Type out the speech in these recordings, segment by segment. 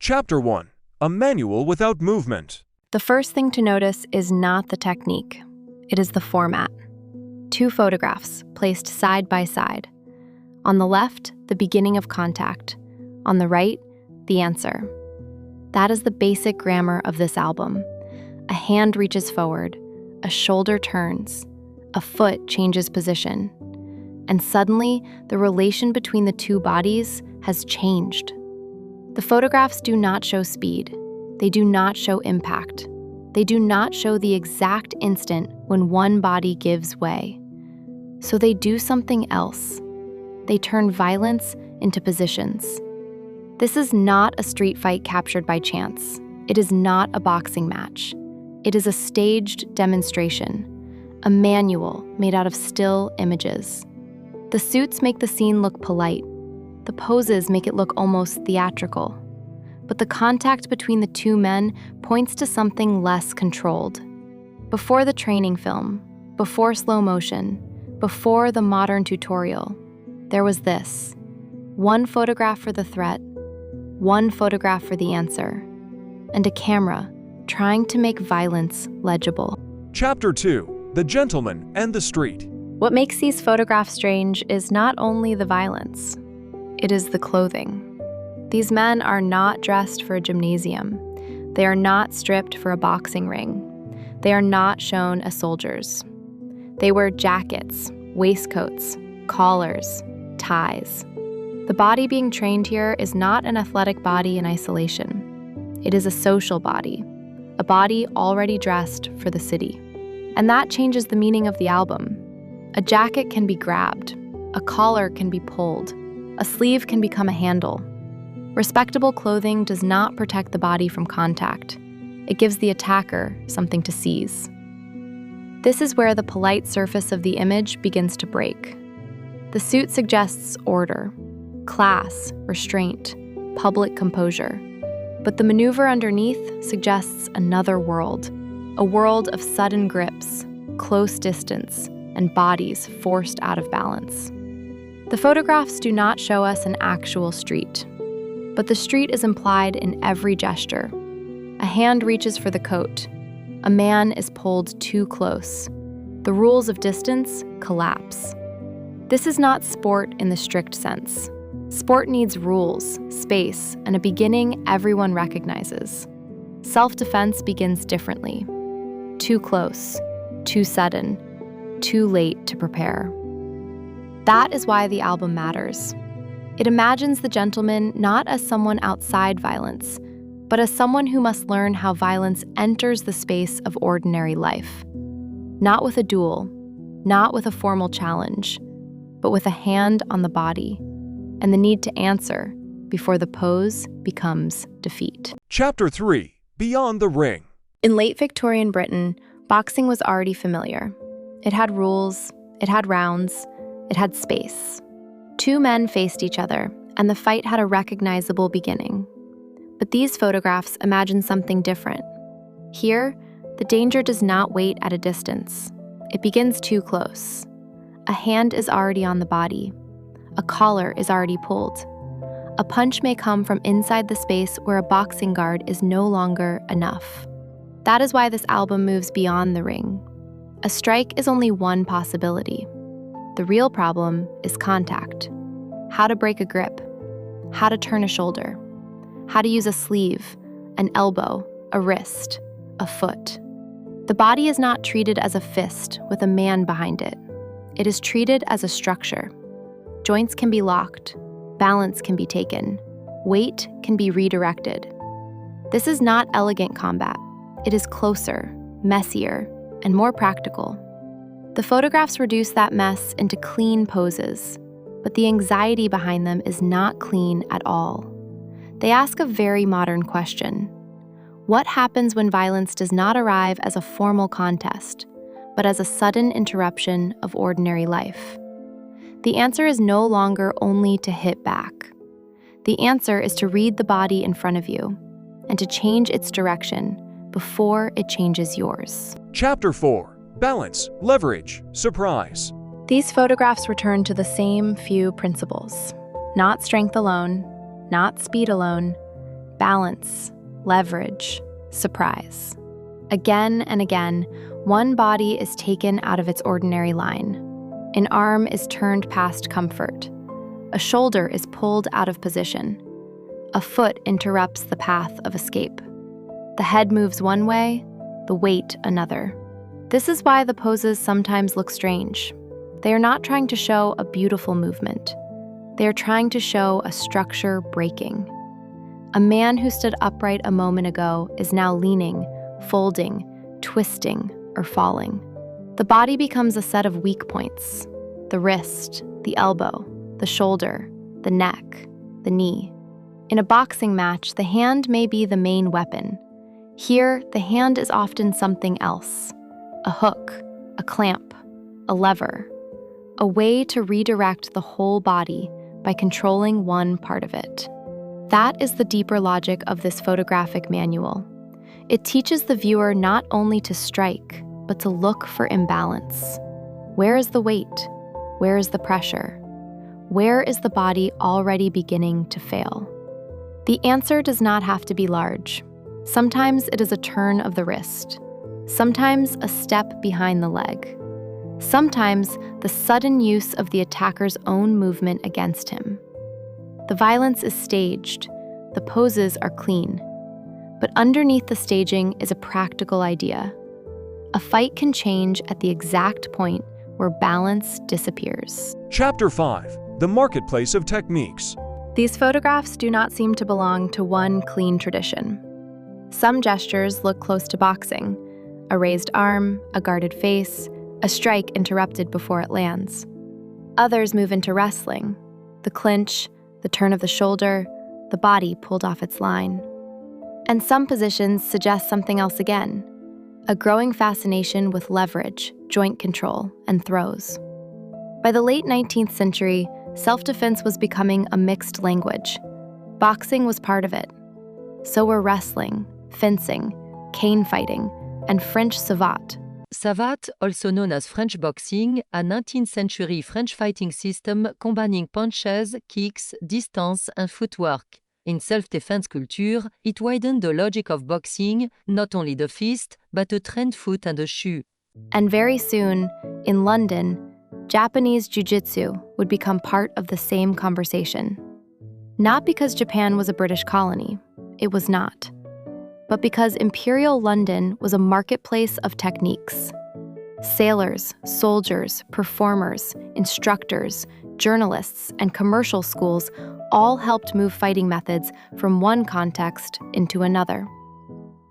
Chapter 1. A Manual Without Movement. The first thing to notice is not the technique. It is the format. 2 photographs placed side by side. On the left, the beginning of contact. On the right, the answer. That is the basic grammar of this album. A hand reaches forward, a shoulder turns, a foot changes position, and suddenly the relation between the 2 bodies has changed. The photographs do not show speed. They do not show impact. They do not show the exact instant when one body gives way. So they do something else. They turn violence into positions. This is not a street fight captured by chance. It is not a boxing match. It is a staged demonstration, a manual made out of still images. The suits make the scene look polite. The poses make it look almost theatrical. But the contact between the 2 men points to something less controlled. Before the training film, before slow motion, before the modern tutorial, there was this: 1 photograph for the threat, 1 photograph for the answer, and a camera trying to make violence legible. Chapter 2. The Gentleman and the Street. What makes these photographs strange is not only the violence, it is the clothing. These men are not dressed for a gymnasium. They are not stripped for a boxing ring. They are not shown as soldiers. They wear jackets, waistcoats, collars, ties. The body being trained here is not an athletic body in isolation. It is a social body, a body already dressed for the city. And that changes the meaning of the album. A jacket can be grabbed, a collar can be pulled, a sleeve can become a handle. Respectable clothing does not protect the body from contact. It gives the attacker something to seize. This is where the polite surface of the image begins to break. The suit suggests order, class, restraint, public composure. But the maneuver underneath suggests another world, a world of sudden grips, close distance, and bodies forced out of balance. The photographs do not show us an actual street, but the street is implied in every gesture. A hand reaches for the coat. A man is pulled too close. The rules of distance collapse. This is not sport in the strict sense. Sport needs rules, space, and a beginning everyone recognizes. Self-defense begins differently. Too close, too sudden, too late to prepare. That is why the album matters. It imagines the gentleman not as someone outside violence, but as someone who must learn how violence enters the space of ordinary life. Not with a duel, not with a formal challenge, but with a hand on the body and the need to answer before the pose becomes defeat. Chapter 3. Beyond the Ring. In late Victorian Britain, boxing was already familiar. It had rules, it had rounds, it had space. 2 men faced each other, and the fight had a recognizable beginning. But these photographs imagine something different. Here, the danger does not wait at a distance. It begins too close. A hand is already on the body. A collar is already pulled. A punch may come from inside the space where a boxing guard is no longer enough. That is why this album moves beyond the ring. A strike is only one possibility. The real problem is contact. How to break a grip, how to turn a shoulder, how to use a sleeve, an elbow, a wrist, a foot. The body is not treated as a fist with a man behind it. It is treated as a structure. Joints can be locked, balance can be taken, weight can be redirected. This is not elegant combat. It is closer, messier, and more practical. The photographs reduce that mess into clean poses, but the anxiety behind them is not clean at all. They ask a very modern question. What happens when violence does not arrive as a formal contest, but as a sudden interruption of ordinary life? The answer is no longer only to hit back. The answer is to read the body in front of you and to change its direction before it changes yours. Chapter 4. Balance, Leverage, Surprise. These photographs return to the same few principles. Not strength alone, not speed alone, balance, leverage, surprise. Again and again, one body is taken out of its ordinary line. An arm is turned past comfort. A shoulder is pulled out of position. A foot interrupts the path of escape. The head moves one way, the weight another. This is why the poses sometimes look strange. They are not trying to show a beautiful movement. They are trying to show a structure breaking. A man who stood upright a moment ago is now leaning, folding, twisting, or falling. The body becomes a set of weak points: the wrist, the elbow, the shoulder, the neck, the knee. In a boxing match, the hand may be the main weapon. Here, the hand is often something else: a hook, a clamp, a lever, a way to redirect the whole body by controlling one part of it. That is the deeper logic of this photographic manual. It teaches the viewer not only to strike, but to look for imbalance. Where is the weight? Where is the pressure? Where is the body already beginning to fail? The answer does not have to be large. Sometimes it is a turn of the wrist. Sometimes a step behind the leg. Sometimes the sudden use of the attacker's own movement against him. The violence is staged. The poses are clean. But underneath the staging is a practical idea. A fight can change at the exact point where balance disappears. Chapter 5. The Marketplace of Techniques. These photographs do not seem to belong to one clean tradition. Some gestures look close to boxing: a raised arm, a guarded face, a strike interrupted before it lands. Others move into wrestling: the clinch, the turn of the shoulder, the body pulled off its line. And some positions suggest something else again: a growing fascination with leverage, joint control, and throws. By the late 19th century, self-defense was becoming a mixed language. Boxing was part of it. So were wrestling, fencing, cane fighting, and French savate. Savate, also known as French boxing, a 19th century French fighting system combining punches, kicks, distance, and footwork. In self-defense culture, it widened the logic of boxing, not only the fist, but a trained foot and a shoe. And very soon, in London, Japanese jujutsu would become part of the same conversation. Not because Japan was a British colony, it was not, but because Imperial London was a marketplace of techniques. Sailors, soldiers, performers, instructors, journalists, and commercial schools all helped move fighting methods from one context into another.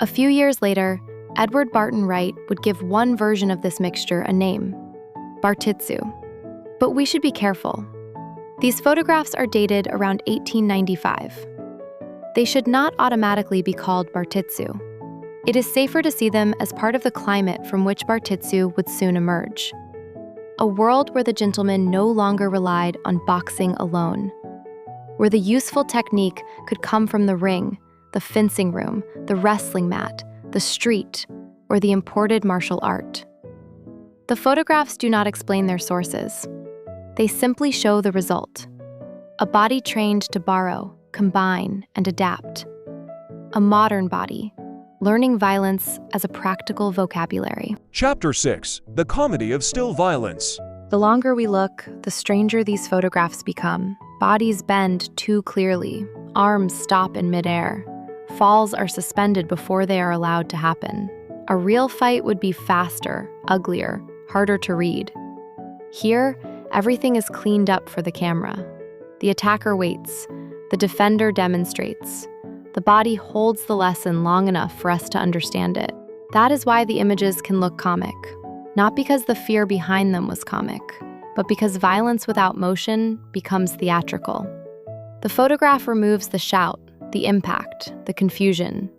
A few years later, Edward Barton Wright would give one version of this mixture a name: Bartitsu. But we should be careful. These photographs are dated around 1895. They should not automatically be called Bartitsu. It is safer to see them as part of the climate from which Bartitsu would soon emerge. A world where the gentleman no longer relied on boxing alone, where the useful technique could come from the ring, the fencing room, the wrestling mat, the street, or the imported martial art. The photographs do not explain their sources. They simply show the result: a body trained to borrow, combine, and adapt. A modern body, learning violence as a practical vocabulary. Chapter 6. The Comedy of Still Violence. The longer we look, the stranger these photographs become. Bodies bend too clearly, arms stop in midair, falls are suspended before they are allowed to happen. A real fight would be faster, uglier, harder to read. Here, everything is cleaned up for the camera. The attacker waits. The defender demonstrates. The body holds the lesson long enough for us to understand it. That is why the images can look comic. Not because the fear behind them was comic, but because violence without motion becomes theatrical. The photograph removes the shout, the impact, the confusion.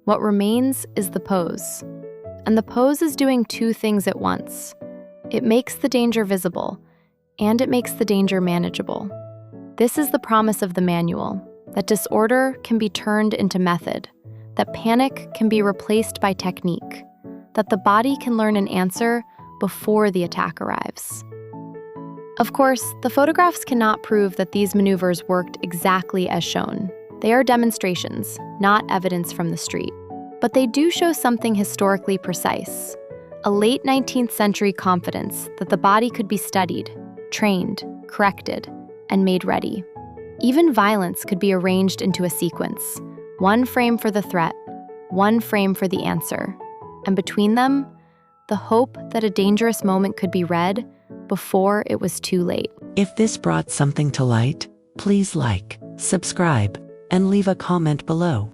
What remains is the pose. And the pose is doing two things at once. It makes the danger visible, and it makes the danger manageable. This is the promise of the manual, that disorder can be turned into method, that panic can be replaced by technique, that the body can learn an answer before the attack arrives. Of course, the photographs cannot prove that these maneuvers worked exactly as shown. They are demonstrations, not evidence from the street. But they do show something historically precise, a late 19th century confidence that the body could be studied, trained, corrected, and made ready. Even violence could be arranged into a sequence, one frame for the threat, one frame for the answer, and between them, the hope that a dangerous moment could be read before it was too late. If this brought something to light, please like, subscribe, and leave a comment below.